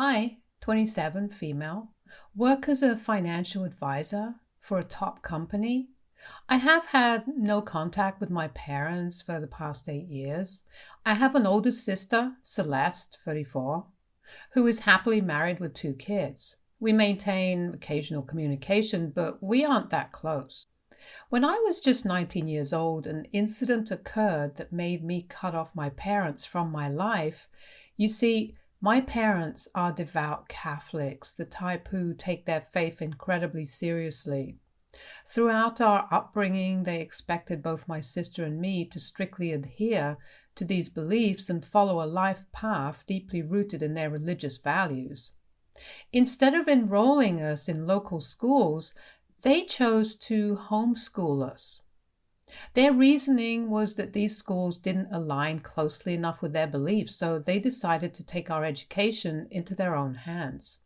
I, 27, female, work as a financial advisor for a top company. I have had no contact with my parents for the past 8 years. I have an older sister, Celeste, 34, who is happily married with 2 kids. We maintain occasional communication, but we aren't that close. When I was just 19 years old, an incident occurred that made me cut off my parents from my life. You see, my parents are devout Catholics, the type who take their faith incredibly seriously. Throughout our upbringing, they expected both my sister and me to strictly adhere to these beliefs and follow a life path deeply rooted in their religious values. Instead of enrolling us in local schools, they chose to homeschool us. Their reasoning was that these schools didn't align closely enough with their beliefs, so they decided to take our education into their own hands.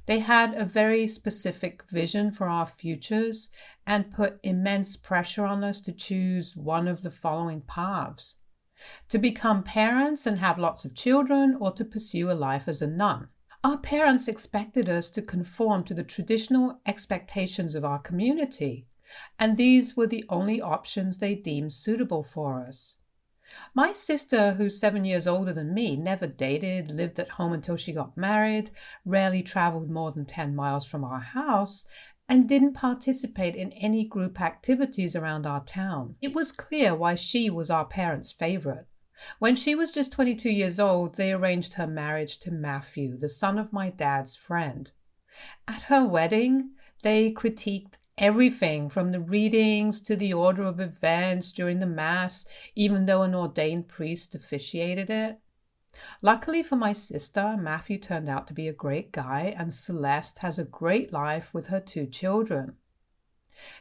They had a very specific vision for our futures and put immense pressure on us to choose one of the following paths: to become parents and have lots of children, or to pursue a life as a nun. Our parents expected us to conform to the traditional expectations of our community, and these were the only options they deemed suitable for us. My sister, who's 7 years older than me, never dated, lived at home until she got married, rarely traveled more than 10 miles from our house, and didn't participate in any group activities around our town. It was clear why she was our parents' favorite. When she was just 22 years old, they arranged her marriage to Matthew, the son of my dad's friend. At her wedding, they critiqued everything from the readings to the order of events during the Mass, even though an ordained priest officiated it. Luckily for my sister, Matthew turned out to be a great guy, and Celeste has a great life with her 2 children.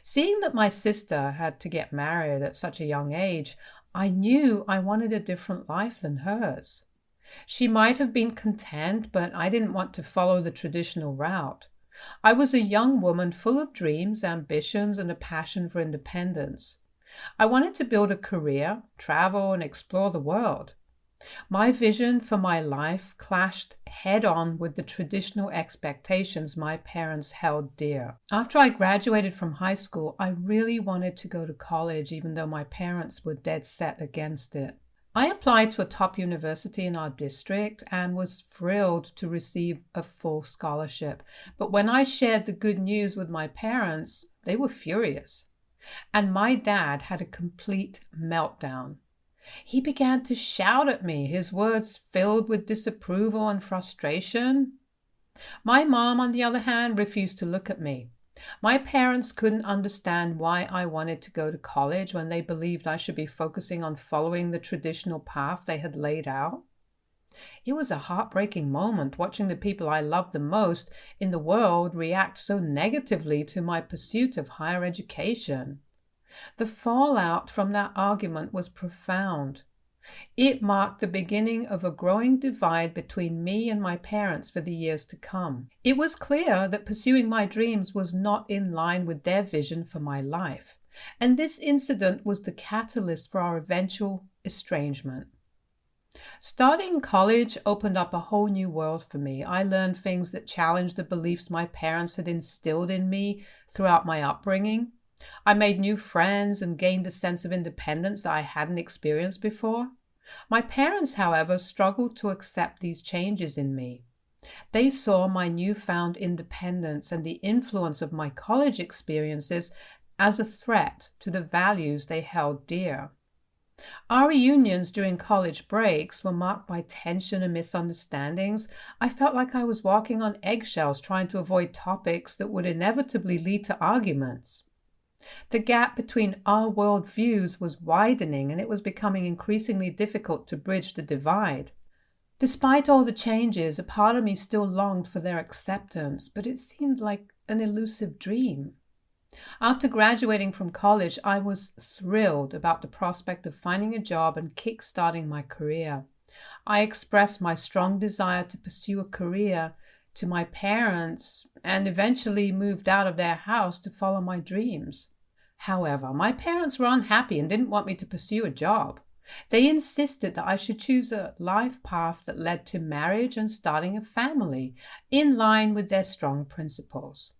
Seeing that my sister had to get married at such a young age, I knew I wanted a different life than hers. She might have been content, but I didn't want to follow the traditional route. I was a young woman full of dreams, ambitions, and a passion for independence. I wanted to build a career, travel, and explore the world. My vision for my life clashed head-on with the traditional expectations my parents held dear. After I graduated from high school, I really wanted to go to college, even though my parents were dead set against it. I applied to a top university in our district and was thrilled to receive a full scholarship. But when I shared the good news with my parents, they were furious. And my dad had a complete meltdown. He began to shout at me, his words filled with disapproval and frustration. My mom, on the other hand, refused to look at me. My parents couldn't understand why I wanted to go to college when they believed I should be focusing on following the traditional path they had laid out. It was a heartbreaking moment watching the people I loved the most in the world react so negatively to my pursuit of higher education. The fallout from that argument was profound. It marked the beginning of a growing divide between me and my parents for the years to come. It was clear that pursuing my dreams was not in line with their vision for my life, and this incident was the catalyst for our eventual estrangement. Starting college opened up a whole new world for me. I learned things that challenged the beliefs my parents had instilled in me throughout my upbringing. I made new friends and gained a sense of independence that I hadn't experienced before. My parents, however, struggled to accept these changes in me. They saw my newfound independence and the influence of my college experiences as a threat to the values they held dear. Our reunions during college breaks were marked by tension and misunderstandings. I felt like I was walking on eggshells trying to avoid topics that would inevitably lead to arguments. The gap between our worldviews was widening, and it was becoming increasingly difficult to bridge the divide. Despite all the changes, a part of me still longed for their acceptance, but it seemed like an elusive dream. After graduating from college, I was thrilled about the prospect of finding a job and kick-starting my career. I expressed my strong desire to pursue a career to my parents and eventually moved out of their house to follow my dreams. However, my parents were unhappy and didn't want me to pursue a job. They insisted that I should choose a life path that led to marriage and starting a family, in line with their strong principles.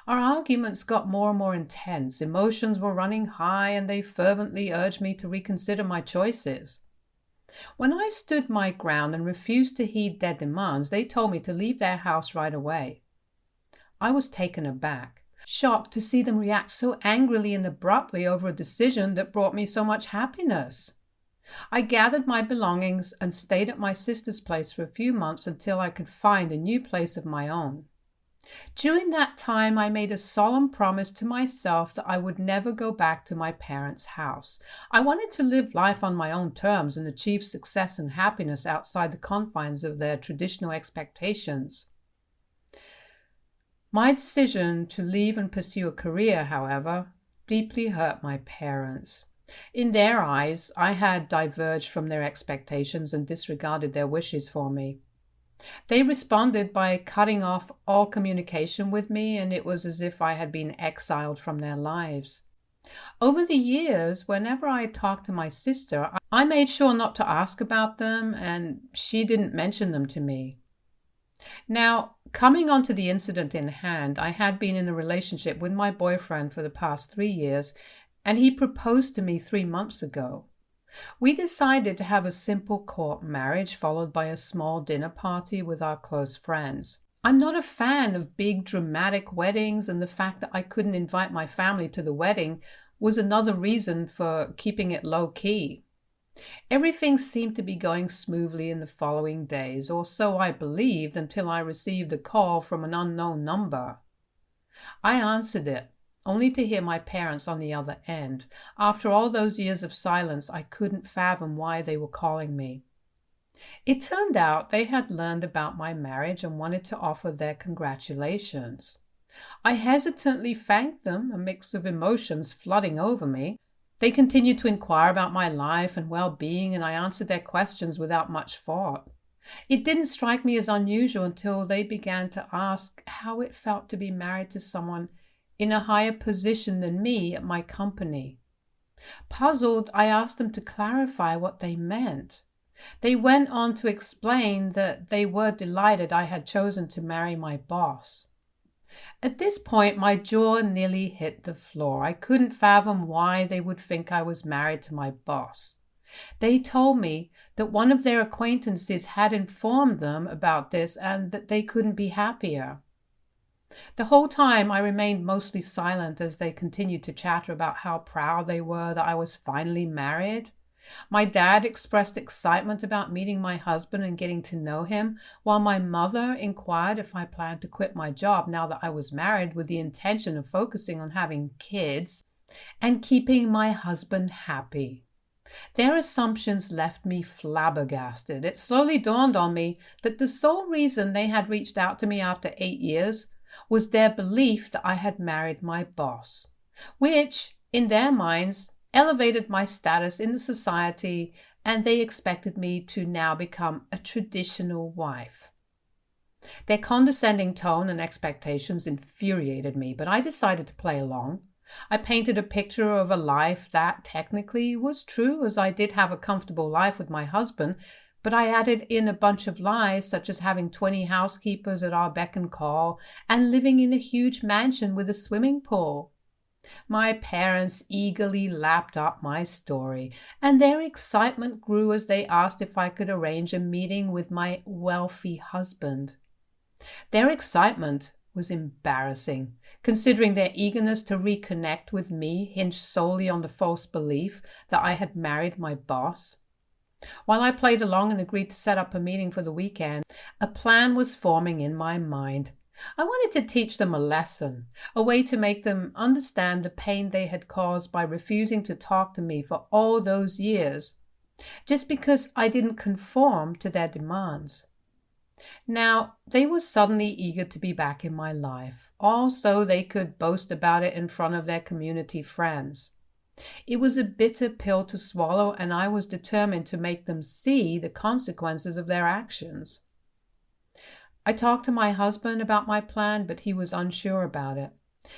Our arguments got more and more intense. Emotions were running high, and they fervently urged me to reconsider my choices. When I stood my ground and refused to heed their demands, they told me to leave their house right away. I was taken aback, shocked to see them react so angrily and abruptly over a decision that brought me so much happiness. I gathered my belongings and stayed at my sister's place for a few months until I could find a new place of my own. During that time, I made a solemn promise to myself that I would never go back to my parents' house. I wanted to live life on my own terms and achieve success and happiness outside the confines of their traditional expectations. My decision to leave and pursue a career, however, deeply hurt my parents. In their eyes, I had diverged from their expectations and disregarded their wishes for me. They responded by cutting off all communication with me, and it was as if I had been exiled from their lives. Over the years, whenever I talked to my sister, I made sure not to ask about them, and she didn't mention them to me. Now, coming on to the incident in hand, I had been in a relationship with my boyfriend for the past 3 years, and he proposed to me 3 months ago. We decided to have a simple court marriage followed by a small dinner party with our close friends. I'm not a fan of big dramatic weddings, and the fact that I couldn't invite my family to the wedding was another reason for keeping it low key. Everything seemed to be going smoothly in the following days, or so I believed, until I received a call from an unknown number. I answered it, only to hear my parents on the other end. After all those years of silence, I couldn't fathom why they were calling me. It turned out they had learned about my marriage and wanted to offer their congratulations. I hesitantly thanked them, a mix of emotions flooding over me. They continued to inquire about my life and well-being, and I answered their questions without much thought. It didn't strike me as unusual until they began to ask how it felt to be married to someone in a higher position than me at my company. Puzzled, I asked them to clarify what they meant. They went on to explain that they were delighted I had chosen to marry my boss. At this point, my jaw nearly hit the floor. I couldn't fathom why they would think I was married to my boss. They told me that one of their acquaintances had informed them about this and that they couldn't be happier. The whole time I remained mostly silent as they continued to chatter about how proud they were that I was finally married. My dad expressed excitement about meeting my husband and getting to know him, while my mother inquired if I planned to quit my job now that I was married with the intention of focusing on having kids and keeping my husband happy. Their assumptions left me flabbergasted. It slowly dawned on me that the sole reason they had reached out to me after 8 years was their belief that I had married my boss, which, in their minds, elevated my status in the society, and they expected me to now become a traditional wife. Their condescending tone and expectations infuriated me, but I decided to play along. I painted a picture of a life that technically was true, as I did have a comfortable life with my husband, but I added in a bunch of lies, such as having 20 housekeepers at our beck and call and living in a huge mansion with a swimming pool. My parents eagerly lapped up my story, and their excitement grew as they asked if I could arrange a meeting with my wealthy husband. Their excitement was embarrassing, considering their eagerness to reconnect with me hinged solely on the false belief that I had married my boss. While I played along and agreed to set up a meeting for the weekend, a plan was forming in my mind. I wanted to teach them a lesson, a way to make them understand the pain they had caused by refusing to talk to me for all those years, just because I didn't conform to their demands. Now, they were suddenly eager to be back in my life, all so they could boast about it in front of their community friends. It was a bitter pill to swallow, and I was determined to make them see the consequences of their actions. I talked to my husband about my plan, but he was unsure about it.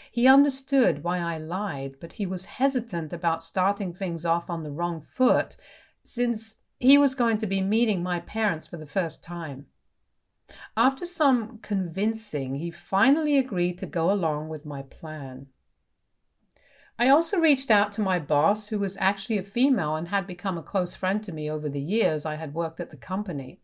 He understood why I lied, but he was hesitant about starting things off on the wrong foot, since he was going to be meeting my parents for the first time. After some convincing, he finally agreed to go along with my plan. I also reached out to my boss, who was actually a female and had become a close friend to me over the years I had worked at the company.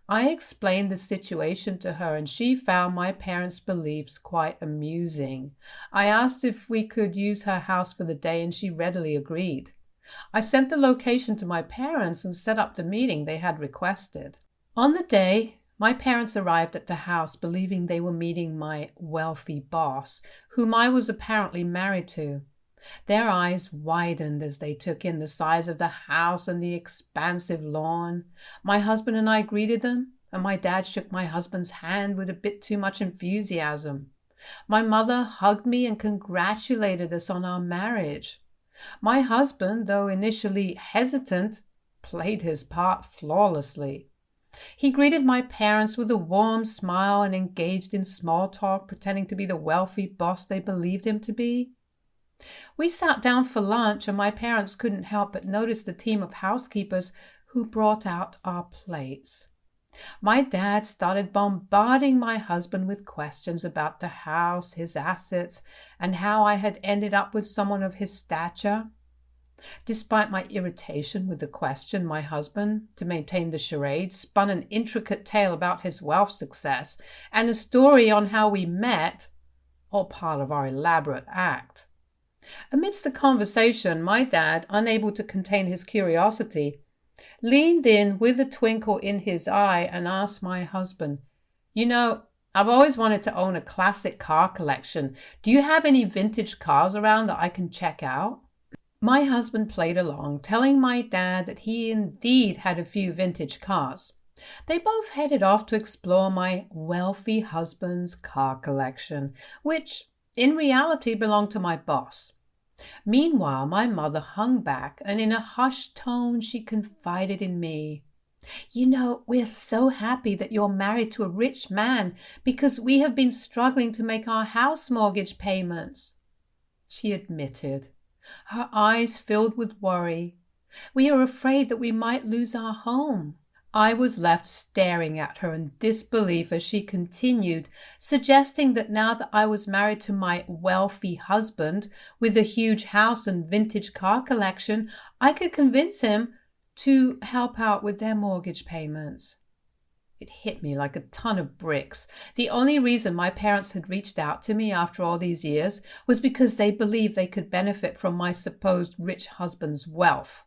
I explained the situation to her, and she found my parents' beliefs quite amusing. I asked if we could use her house for the day, and she readily agreed. I sent the location to my parents and set up the meeting they had requested. On the day, my parents arrived at the house believing they were meeting my wealthy boss, whom I was apparently married to. Their eyes widened as they took in the size of the house and the expansive lawn. My husband and I greeted them, and my dad shook my husband's hand with a bit too much enthusiasm. My mother hugged me and congratulated us on our marriage. My husband, though initially hesitant, played his part flawlessly. He greeted my parents with a warm smile and engaged in small talk, pretending to be the wealthy boss they believed him to be. We sat down for lunch, and my parents couldn't help but notice the team of housekeepers who brought out our plates. My dad started bombarding my husband with questions about the house, his assets, and how I had ended up with someone of his stature. Despite my irritation with the question, my husband, to maintain the charade, spun an intricate tale about his wealth success and a story on how we met, all part of our elaborate act. Amidst the conversation, my dad, unable to contain his curiosity, leaned in with a twinkle in his eye and asked my husband, I've always wanted to own a classic car collection. Do you have any vintage cars around that I can check out?" My husband played along, telling my dad that he indeed had a few vintage cars. They both headed off to explore my wealthy husband's car collection, which in reality belonged to my boss. Meanwhile, my mother hung back, and in a hushed tone she confided in me. We're so happy that you're married to a rich man because we have been struggling to make our house mortgage payments," she admitted. Her eyes filled with worry. "We are afraid that we might lose our home." I was left staring at her in disbelief as she continued, suggesting that now that I was married to my wealthy husband with a huge house and vintage car collection, I could convince him to help out with their mortgage payments. It hit me like a ton of bricks. The only reason my parents had reached out to me after all these years was because they believed they could benefit from my supposed rich husband's wealth.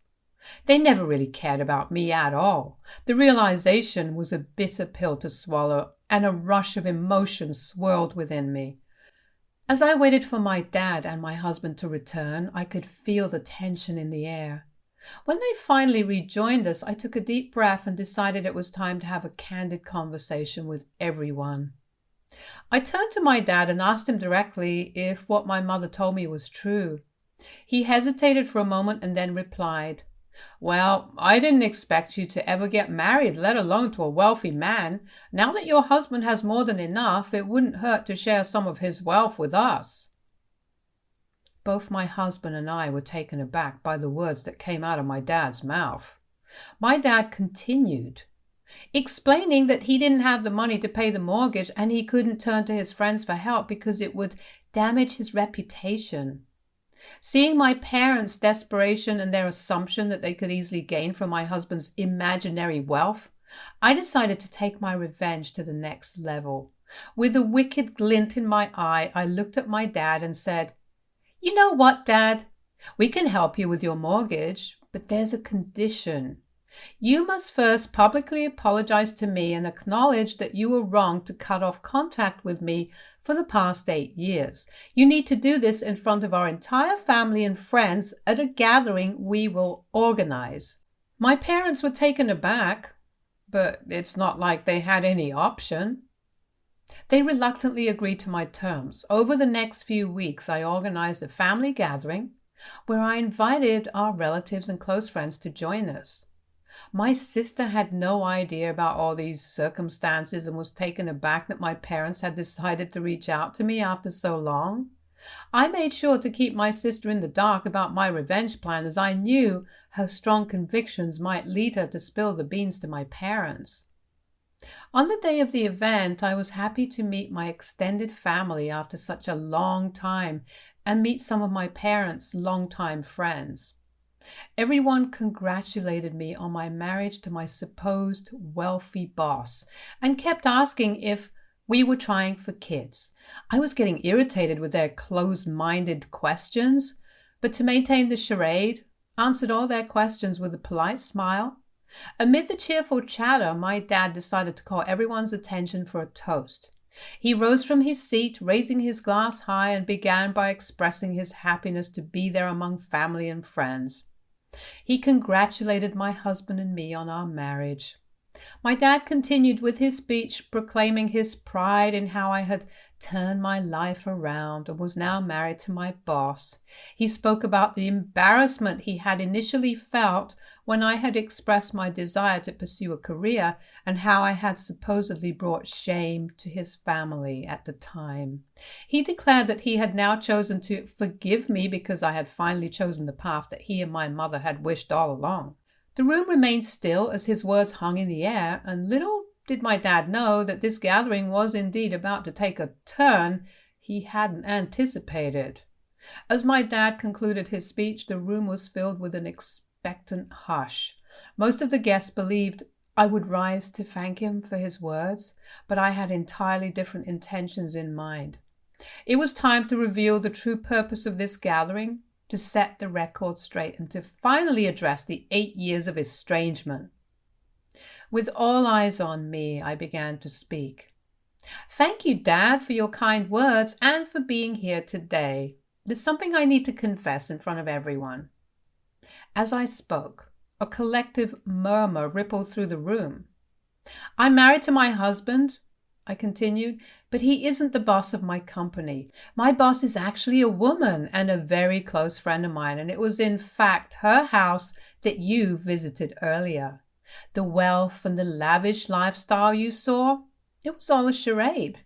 They never really cared about me at all. The realization was a bitter pill to swallow, and a rush of emotion swirled within me. As I waited for my dad and my husband to return, I could feel the tension in the air. When they finally rejoined us, I took a deep breath and decided it was time to have a candid conversation with everyone. I turned to my dad and asked him directly if what my mother told me was true. He hesitated for a moment and then replied, "Well, I didn't expect you to ever get married, let alone to a wealthy man. Now that your husband has more than enough, it wouldn't hurt to share some of his wealth with us." Both my husband and I were taken aback by the words that came out of my dad's mouth. My dad continued, explaining that he didn't have the money to pay the mortgage and he couldn't turn to his friends for help because it would damage his reputation. Seeing my parents' desperation and their assumption that they could easily gain from my husband's imaginary wealth, I decided to take my revenge to the next level. With a wicked glint in my eye, I looked at my dad and said, "You know what, Dad? We can help you with your mortgage, but there's a condition. You must first publicly apologize to me and acknowledge that you were wrong to cut off contact with me for the past 8 years. You need to do this in front of our entire family and friends at a gathering we will organize." My parents were taken aback, but it's not like they had any option. They reluctantly agreed to my terms. Over the next few weeks, I organized a family gathering where I invited our relatives and close friends to join us. My sister had no idea about all these circumstances and was taken aback that my parents had decided to reach out to me after so long. I made sure to keep my sister in the dark about my revenge plan, as I knew her strong convictions might lead her to spill the beans to my parents. On the day of the event, I was happy to meet my extended family after such a long time and meet some of my parents' longtime friends. Everyone congratulated me on my marriage to my supposed wealthy boss and kept asking if we were trying for kids. I was getting irritated with their closed-minded questions, but to maintain the charade, answered all their questions with a polite smile. Amid the cheerful chatter, my dad decided to call everyone's attention for a toast. He rose from his seat, raising his glass high, and began by expressing his happiness to be there among family and friends. He congratulated my husband and me on our marriage. My dad continued with his speech, proclaiming his pride in how I had turned my life around and was now married to my boss. He spoke about the embarrassment he had initially felt when I had expressed my desire to pursue a career and how I had supposedly brought shame to his family at the time. He declared that he had now chosen to forgive me because I had finally chosen the path that he and my mother had wished all along. The room remained still as his words hung in the air, and little did my dad know that this gathering was indeed about to take a turn he hadn't anticipated. As my dad concluded his speech, the room was filled with an expectant hush. Most of the guests believed I would rise to thank him for his words, but I had entirely different intentions in mind. It was time to reveal the true purpose of this gathering, to set the record straight, and to finally address the 8 years of estrangement. With all eyes on me, I began to speak. Thank you, Dad, for your kind words and for being here today. There's something I need to confess in front of everyone. As I spoke, a collective murmur rippled through the room. I'm married to my husband, I continued, but he isn't the boss of my company. My boss is actually a woman and a very close friend of mine, and it was in fact her house that you visited earlier. The wealth and the lavish lifestyle you saw, it was all a charade.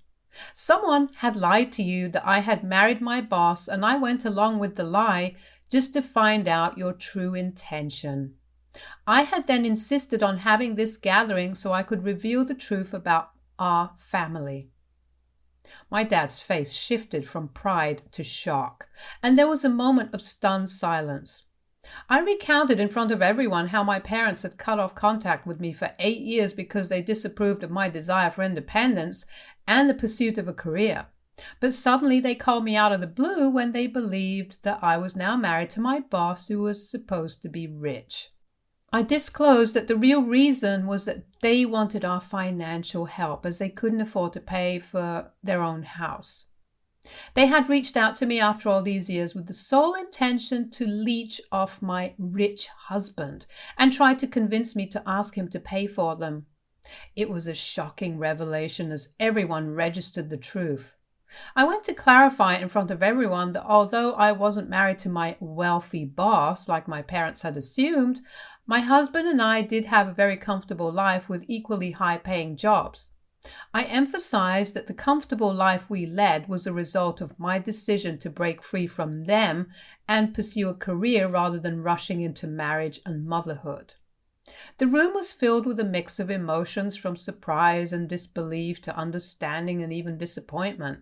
Someone had lied to you that I had married my boss, and I went along with the lie just to find out your true intention. I had then insisted on having this gathering so I could reveal the truth about our family. My dad's face shifted from pride to shock, and there was a moment of stunned silence. I recounted in front of everyone how my parents had cut off contact with me for 8 years because they disapproved of my desire for independence and the pursuit of a career. But suddenly they called me out of the blue when they believed that I was now married to my boss, who was supposed to be rich. I disclosed that the real reason was that they wanted our financial help, as they couldn't afford to pay for their own house. They had reached out to me after all these years with the sole intention to leech off my rich husband and try to convince me to ask him to pay for them. It was a shocking revelation as everyone registered the truth. I went to clarify in front of everyone that although I wasn't married to my wealthy boss like my parents had assumed, my husband and I did have a very comfortable life with equally high-paying jobs. I emphasized that the comfortable life we led was a result of my decision to break free from them and pursue a career rather than rushing into marriage and motherhood. The room was filled with a mix of emotions, from surprise and disbelief to understanding and even disappointment.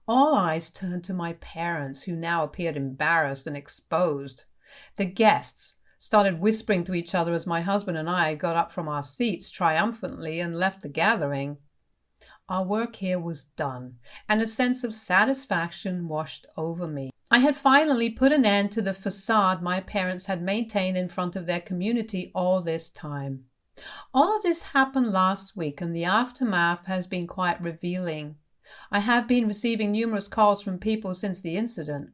All eyes turned to my parents, who now appeared embarrassed and exposed. The guests started whispering to each other as my husband and I got up from our seats triumphantly and left the gathering. Our work here was done, and a sense of satisfaction washed over me. I had finally put an end to the facade my parents had maintained in front of their community all this time. All of this happened last week, and the aftermath has been quite revealing. I have been receiving numerous calls from people since the incident.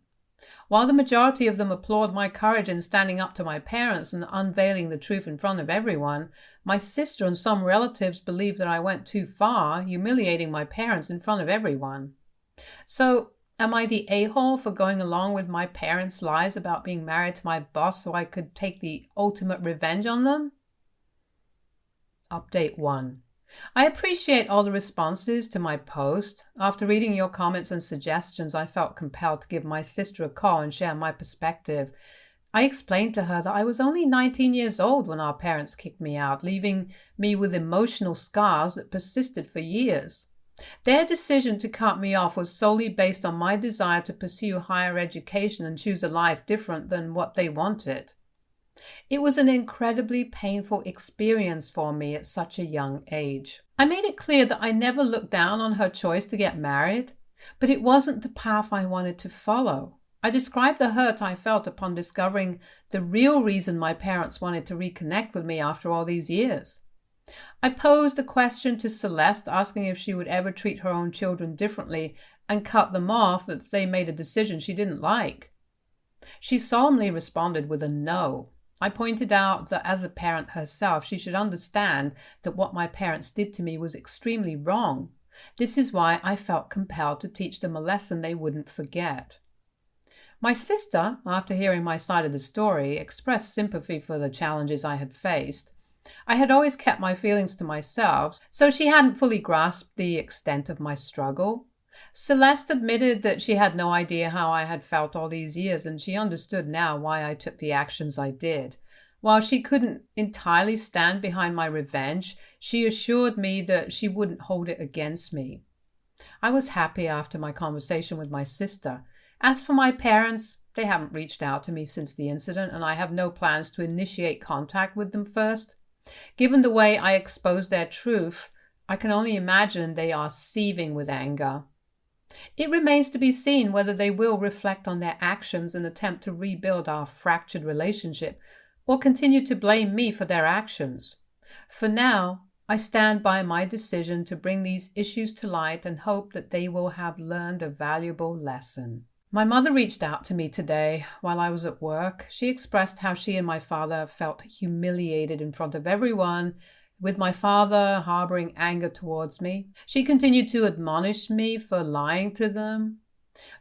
While the majority of them applaud my courage in standing up to my parents and unveiling the truth in front of everyone, my sister and some relatives believe that I went too far, humiliating my parents in front of everyone. So, am I the a-hole for going along with my parents' lies about being married to my boss so I could take the ultimate revenge on them? Update 1. I appreciate all the responses to my post. After reading your comments and suggestions, I felt compelled to give my sister a call and share my perspective. I explained to her that I was only 19 years old when our parents kicked me out, leaving me with emotional scars that persisted for years. Their decision to cut me off was solely based on my desire to pursue higher education and choose a life different than what they wanted. It was an incredibly painful experience for me at such a young age. I made it clear that I never looked down on her choice to get married, but it wasn't the path I wanted to follow. I described the hurt I felt upon discovering the real reason my parents wanted to reconnect with me after all these years. I posed a question to Celeste, asking if she would ever treat her own children differently and cut them off if they made a decision she didn't like. She solemnly responded with a no. I pointed out that as a parent herself, she should understand that what my parents did to me was extremely wrong. This is why I felt compelled to teach them a lesson they wouldn't forget. My sister, after hearing my side of the story, expressed sympathy for the challenges I had faced. I had always kept my feelings to myself, so she hadn't fully grasped the extent of my struggle. Celeste admitted that she had no idea how I had felt all these years, and she understood now why I took the actions I did. While she couldn't entirely stand behind my revenge, she assured me that she wouldn't hold it against me. I was happy after my conversation with my sister. As for my parents, they haven't reached out to me since the incident, and I have no plans to initiate contact with them first. Given the way I exposed their truth, I can only imagine they are seething with anger. It remains to be seen whether they will reflect on their actions and attempt to rebuild our fractured relationship, or continue to blame me for their actions. For now, I stand by my decision to bring these issues to light and hope that they will have learned a valuable lesson. My mother reached out to me today while I was at work. She expressed how she and my father felt humiliated in front of everyone, with my father harboring anger towards me. She continued to admonish me for lying to them,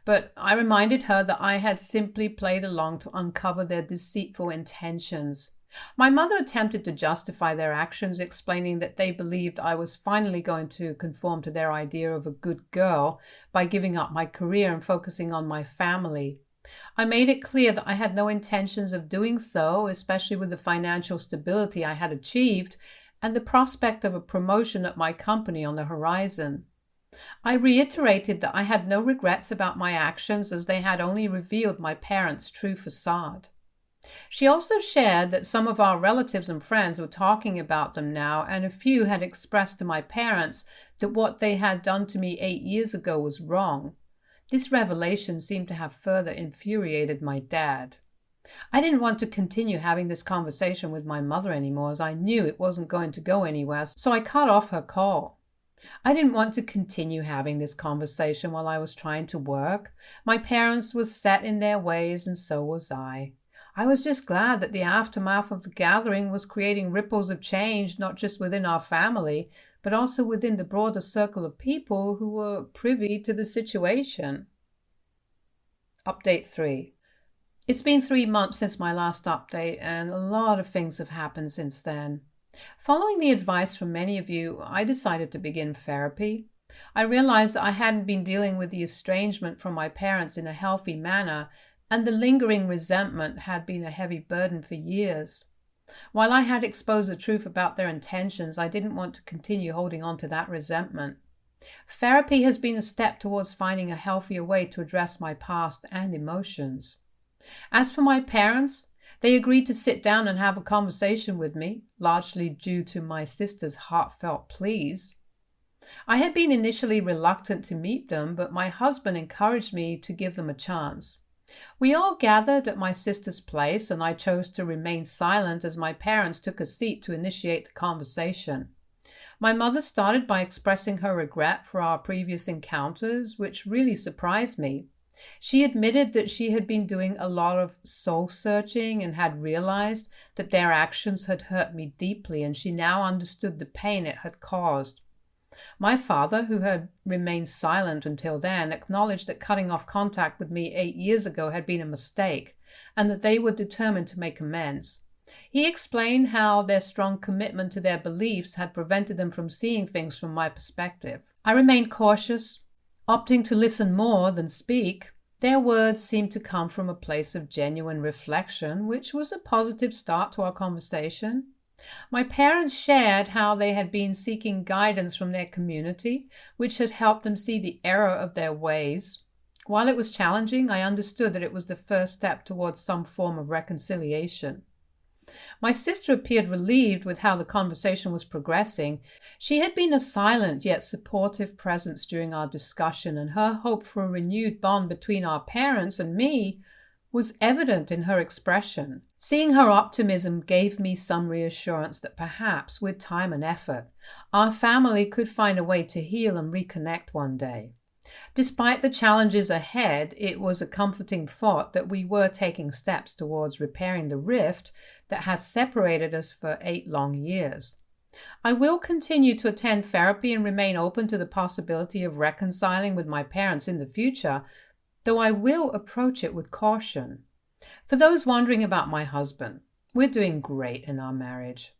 but I reminded her that I had simply played along to uncover their deceitful intentions. My mother attempted to justify their actions, explaining that they believed I was finally going to conform to their idea of a good girl by giving up my career and focusing on my family. I made it clear that I had no intentions of doing so, especially with the financial stability I had achieved and the prospect of a promotion at my company on the horizon. I reiterated that I had no regrets about my actions, as they had only revealed my parents' true facade. She also shared that some of our relatives and friends were talking about them now, and a few had expressed to my parents that what they had done to me 8 years ago was wrong. This revelation seemed to have further infuriated my dad. I didn't want to continue having this conversation with my mother anymore, as I knew it wasn't going to go anywhere, so I cut off her call. I didn't want to continue having this conversation while I was trying to work. My parents were set in their ways, and so was I. I was just glad that the aftermath of the gathering was creating ripples of change, not just within our family, but also within the broader circle of people who were privy to the situation. Update 3. It's been 3 months since my last update, and a lot of things have happened since then. Following the advice from many of you, I decided to begin therapy. I realized that I hadn't been dealing with the estrangement from my parents in a healthy manner, and the lingering resentment had been a heavy burden for years. While I had exposed the truth about their intentions, I didn't want to continue holding on to that resentment. Therapy has been a step towards finding a healthier way to address my past and emotions. As for my parents, they agreed to sit down and have a conversation with me, largely due to my sister's heartfelt pleas. I had been initially reluctant to meet them, but my husband encouraged me to give them a chance. We all gathered at my sister's place, and I chose to remain silent as my parents took a seat to initiate the conversation. My mother started by expressing her regret for our previous encounters, which really surprised me. She admitted that she had been doing a lot of soul-searching and had realized that their actions had hurt me deeply, and she now understood the pain it had caused. My father, who had remained silent until then, acknowledged that cutting off contact with me 8 years ago had been a mistake, and that they were determined to make amends. He explained how their strong commitment to their beliefs had prevented them from seeing things from my perspective. I remained cautious, opting to listen more than speak. Their words seemed to come from a place of genuine reflection, which was a positive start to our conversation. My parents shared how they had been seeking guidance from their community, which had helped them see the error of their ways. While it was challenging, I understood that it was the first step towards some form of reconciliation. My sister appeared relieved with how the conversation was progressing. She had been a silent yet supportive presence during our discussion, and her hope for a renewed bond between our parents and me was evident in her expression. Seeing her optimism gave me some reassurance that perhaps, with time and effort, our family could find a way to heal and reconnect one day. Despite the challenges ahead, it was a comforting thought that we were taking steps towards repairing the rift that had separated us for 8 long years. I will continue to attend therapy and remain open to the possibility of reconciling with my parents in the future, though I will approach it with caution. For those wondering about my husband, we're doing great in our marriage.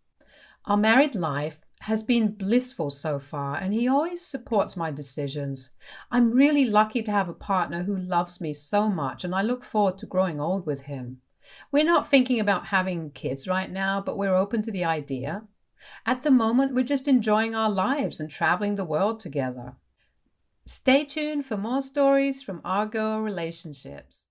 Our married life has been blissful so far, and he always supports my decisions. I'm really lucky to have a partner who loves me so much, and I look forward to growing old with him. We're not thinking about having kids right now, but we're open to the idea. At the moment, we're just enjoying our lives and traveling the world together. Stay tuned for more stories from Argo Relationships.